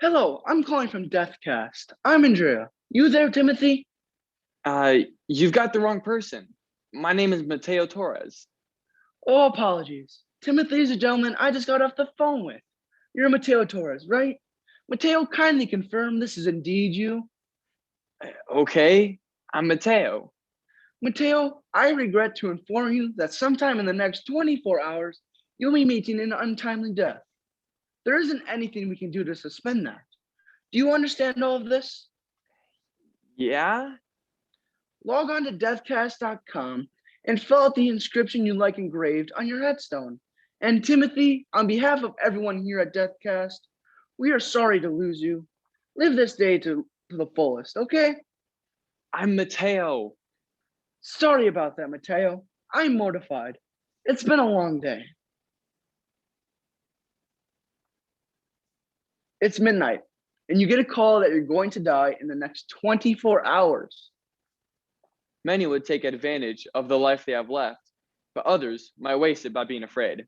Hello, I'm calling from Deathcast. I'm Andrea. You there, Timothy? Uh, you've got the wrong person. My name is Mateo Torres. Oh, apologies. Timothy's a gentleman I just got off the phone with. You're Mateo Torres, right? Mateo, kindly confirm this is indeed you. Okay, I'm Mateo. Mateo, I regret to inform you that sometime in the next 24 hours, you'll be meeting an untimely death. There isn't anything we can do to suspend that. Do you understand all of this? Yeah? Log on to deathcast.com and fill out the inscription you'd like engraved on your headstone. And Timothy, on behalf of everyone here at Deathcast, we are sorry to lose you. Live this day to the fullest, okay? I'm Mateo. Sorry about that, Mateo. I'm mortified. It's been a long day. It's midnight, and you get a call that you're going to die in the next 24 hours. Many would take advantage of the life they have left, but others might waste it by being afraid.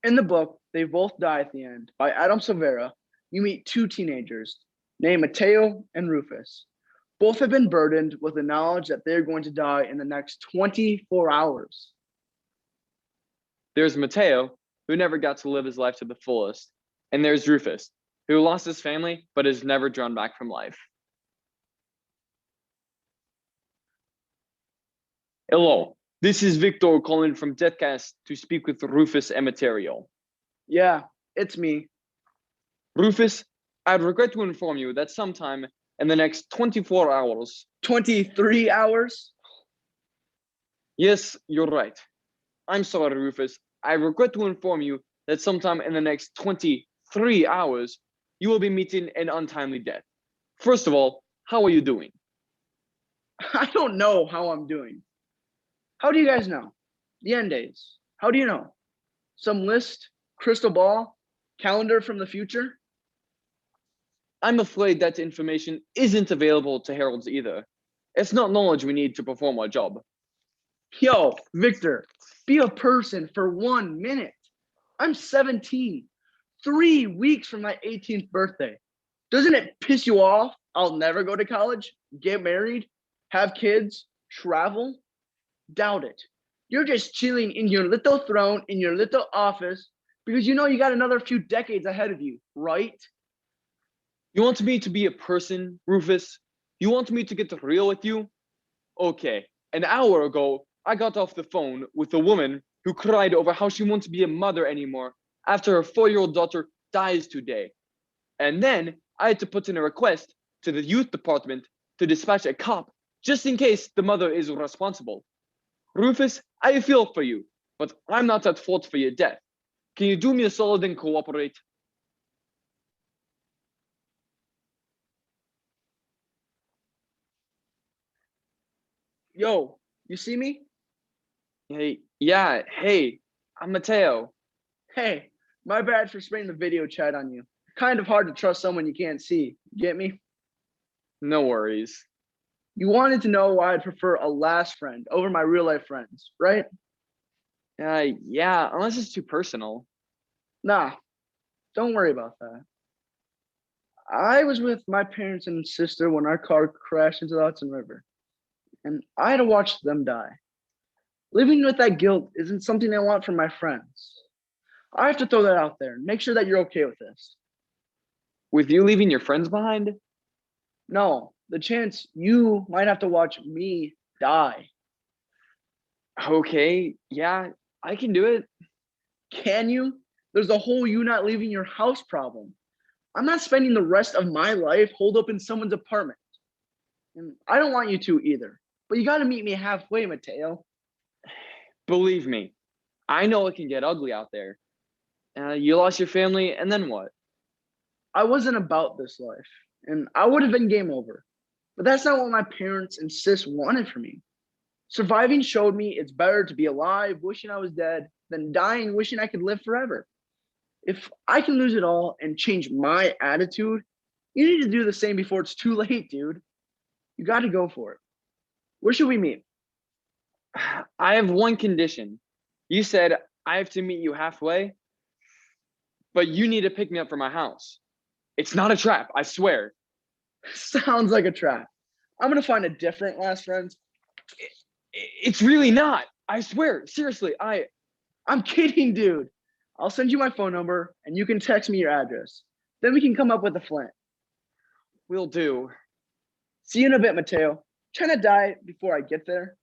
In the book, They Both Die at the End by Adam Silvera, you meet two teenagers named Mateo and Rufus. Both have been burdened with the knowledge that they're going to die in the next 24 hours. There's Mateo, who never got to live his life to the fullest, and there's Rufus, who lost his family but is never drawn back from life. Hello, this is Victor calling from Deathcast to speak with Rufus and Mateo. Yeah, it's me. Rufus, I'd regret to inform you that sometime in the next 24 hours. 23 hours? Yes, you're right. I'm sorry, Rufus. I regret to inform you that sometime in the next 23 hours, you will be meeting an untimely death. First of all, how are you doing? I don't know how I'm doing. How do you guys know? The end days. How do you know? Some list, crystal ball, calendar from the future? I'm afraid that information isn't available to heralds either. It's not knowledge we need to perform our job. Yo, Victor, be a person for 1 minute. I'm 17, 3 weeks from my 18th birthday. Doesn't it piss you off? I'll never go to college, get married, have kids, travel? Doubt it. You're just chilling in your little throne in your little office because you know you got another few decades ahead of you, right? You want me to be a person, Rufus? You want me to get real with you? Okay, an hour ago, I got off the phone with a woman who cried over how she won't be a mother anymore after her 4-year-old daughter dies today. And then I had to put in a request to the youth department to dispatch a cop just in case the mother is responsible. Rufus, I feel for you, but I'm not at fault for your death. Can you do me a solid and cooperate? Yo, you see me? Hey, yeah, hey, I'm Mateo. Hey, my bad for spraying the video chat on you. Kind of hard to trust someone you can't see. Get me? No worries. You wanted to know why I'd prefer a last friend over my real life friends, right? Yeah, unless it's too personal. Nah, don't worry about that. I was with my parents and sister when our car crashed into the Hudson River, and I had to watch them die. Living with that guilt isn't something I want from my friends. I have to throw that out there and make sure that you're okay with this. With you leaving your friends behind? No, the chance you might have to watch me die. Okay, yeah, I can do it. Can you? There's a whole you not leaving your house problem. I'm not spending the rest of my life holed up in someone's apartment. And I don't want you to either. But you got to meet me halfway, Mateo. Believe me, I know it can get ugly out there. You lost your family, and then what? I wasn't about this life, and I would have been game over. But that's not what my parents and sis wanted for me. Surviving showed me it's better to be alive, wishing I was dead, than dying, wishing I could live forever. If I can lose it all and change my attitude, you need to do the same before it's too late, dude. You got to go for it. Where should we meet? I have one condition. You said I have to meet you halfway, but you need to pick me up from my house. It's not a trap, I swear. Sounds like a trap. I'm gonna find a different last friend. It's really not. I swear. Seriously, I'm kidding, dude. I'll send you my phone number and you can text me your address. Then we can come up with a plan. will do. See you in a bit, Mateo. Trying to die before I get there.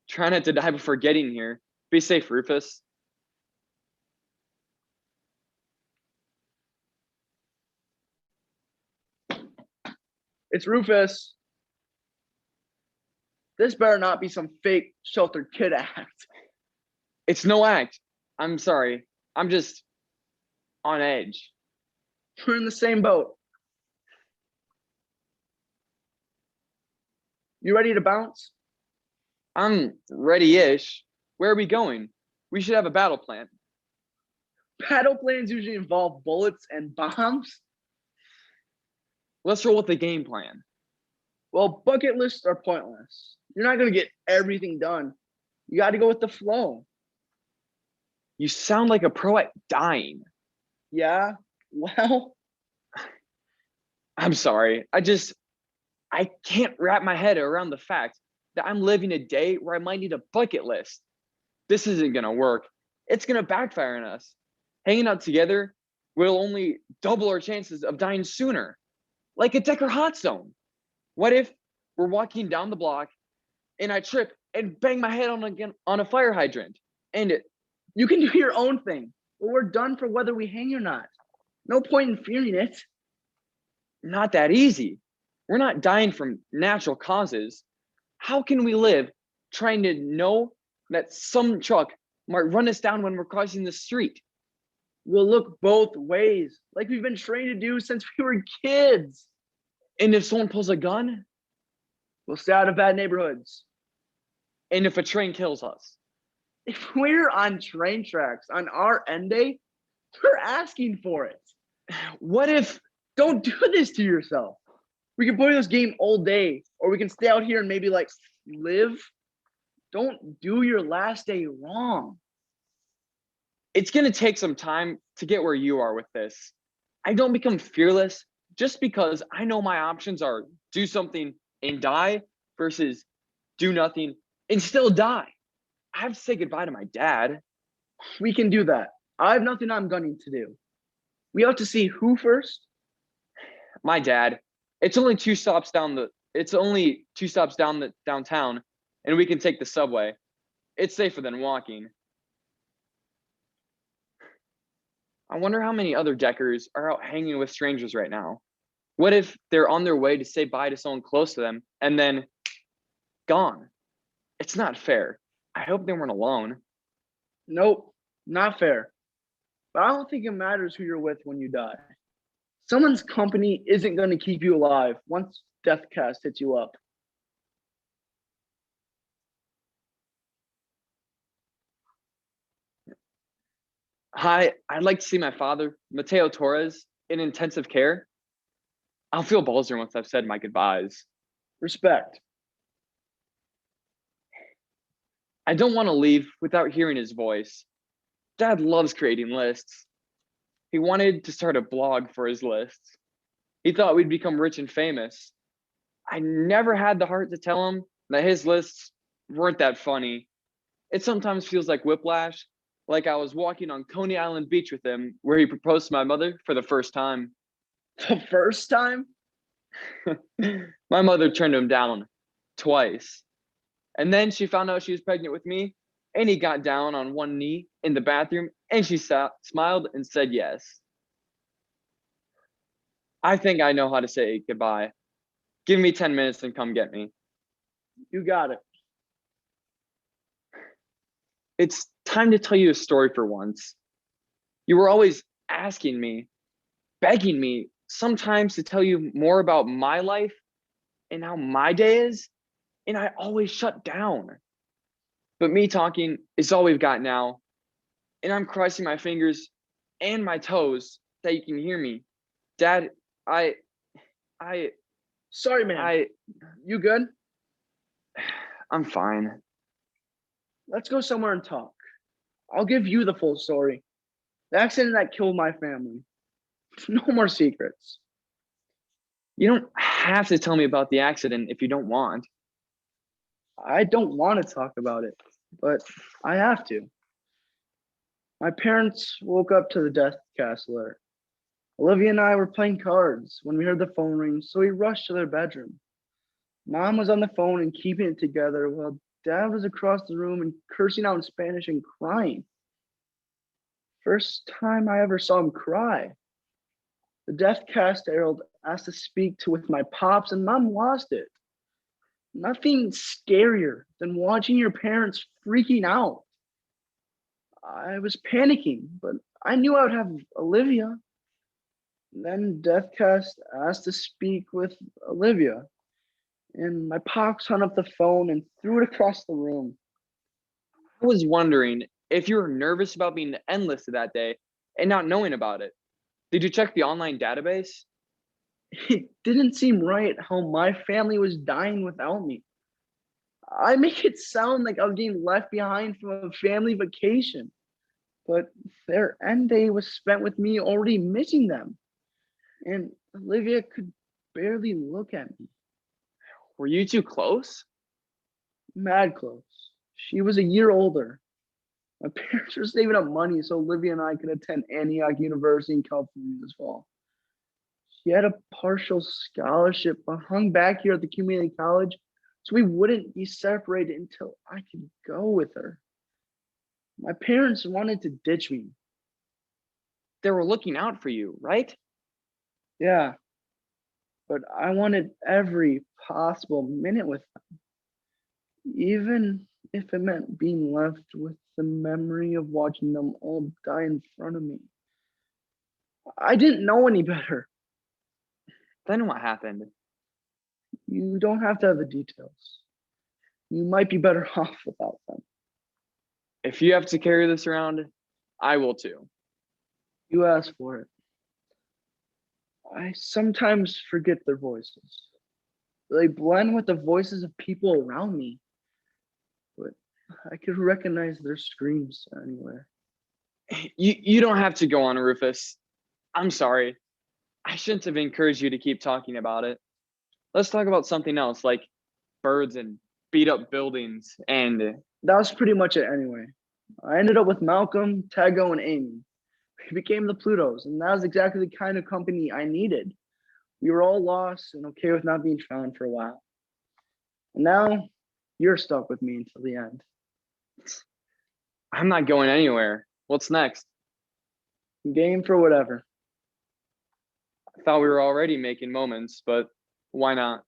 Try not to die before getting here. Be safe, Rufus. It's Rufus. This better not be some fake sheltered kid act. It's no act. I'm sorry. I'm just on edge. We're in the same boat. You ready to bounce? I'm ready-ish. Where are we going? We should have a battle plan. Battle plans usually involve bullets and bombs. Let's roll with the game plan. Well, bucket lists are pointless. You're not going to get everything done. You got to go with the flow. You sound like a pro at dying. Yeah, well, I'm sorry. I can't wrap my head around the fact that I'm living a day where I might need a bucket list. This isn't going to work. It's going to backfire on us. Hanging out together will only double our chances of dying sooner. Like a Decker hot zone. What if we're walking down the block and I trip and bang my head on a fire hydrant? And you can do your own thing. But we're done for whether we hang or not. No point in fearing it. not that easy. We're not dying from natural causes. How can we live trying to know that some truck might run us down when we're crossing the street? We'll look both ways, like we've been trained to do since we were kids. And if someone pulls a gun? We'll stay out of bad neighborhoods. And if a train kills us? If we're on train tracks on our end day, we're asking for it. What if? Don't do this to yourself. We can play this game all day, or we can stay out here and maybe like live. Don't do your last day wrong. It's going to take some time to get where you are with this. I don't become fearless just because I know my options are do something and die versus do nothing and still die. I have to say goodbye to my dad. We can do that. I have nothing I'm gunning to do. We have to see who first. My dad. It's only two stops down the downtown, and we can take the subway. It's safer than walking. I wonder how many other Deckers are out hanging with strangers right now. What if they're on their way to say bye to someone close to them and then gone? It's not fair. I hope they weren't alone. Nope, not fair. But I don't think it matters who you're with when you die. Someone's company isn't going to keep you alive once death cast hits you up. Hi, I'd like to see my father, Mateo Torres, in intensive care. I'll feel ballsier once I've said my goodbyes. Respect. I don't want to leave without hearing his voice. Dad loves creating lists. He wanted to start a blog for his lists. He thought we'd become rich and famous. I never had the heart to tell him that his lists weren't that funny. It sometimes feels like whiplash, like I was walking on Coney Island Beach with him, where he proposed to my mother for the first time. The first time? My mother turned him down twice. And then she found out she was pregnant with me, and he got down on one knee in the bathroom, and she smiled and said yes. I think I know how to say goodbye. Give me 10 minutes and come get me. You got it. It's time to tell you a story for once. You were always asking me, begging me sometimes to tell you more about my life and how my day is, and I always shut down. But me talking is all we've got now, and I'm crossing my fingers and my toes that you can hear me. Dad, Sorry, man. You good? I'm fine. Let's go somewhere and talk. I'll give you the full story. The accident that killed my family. No more secrets. You don't have to tell me about the accident if you don't want. I don't want to talk about it, but I have to. My parents woke up to the death cast alert. Olivia and I were playing cards when we heard the phone ring, so we rushed to their bedroom. Mom was on the phone and keeping it together while Dad was across the room and cursing out in Spanish and crying. First time I ever saw him cry. The death cast herald asked to speak to with my pops, and Mom lost it. Nothing scarier than watching your parents freaking out. I was panicking, but I knew I would have Olivia. Then Deathcast asked to speak with Olivia, and my pops hung up the phone and threw it across the room. I was wondering if you were nervous about being enlisted that day and not knowing about it. Did you check the online database? It didn't seem right how my family was dying without me. I make it sound like I was getting left behind from a family vacation, but their end day was spent with me already missing them. And Olivia could barely look at me. Were you too close? Mad close. She was a year older. My parents were saving up money so Olivia and I could attend Antioch University in California this fall. She had a partial scholarship but hung back here at the community college so we wouldn't be separated until I could go with her. My parents wanted to ditch me. They were looking out for you, right? Yeah, but I wanted every possible minute with them, even if it meant being left with the memory of watching them all die in front of me. I didn't know any better. Then what happened? You don't have to have the details. You might be better off without them. If you have to carry this around, I will too. You asked for it. I sometimes forget their voices. They blend with the voices of people around me, but I could recognize their screams anywhere. You don't have to go on, Rufus. I'm sorry. I shouldn't have encouraged you to keep talking about it. Let's talk about something else, like birds and beat up buildings and That was pretty much it anyway. I ended up with Malcolm, Tago, and Amy. We became the Plutos, and that was exactly the kind of company I needed. We were all lost and okay with not being found for a while. And now you're stuck with me until the end. I'm not going anywhere. What's next? Game for whatever. I thought we were already making moments, but why not?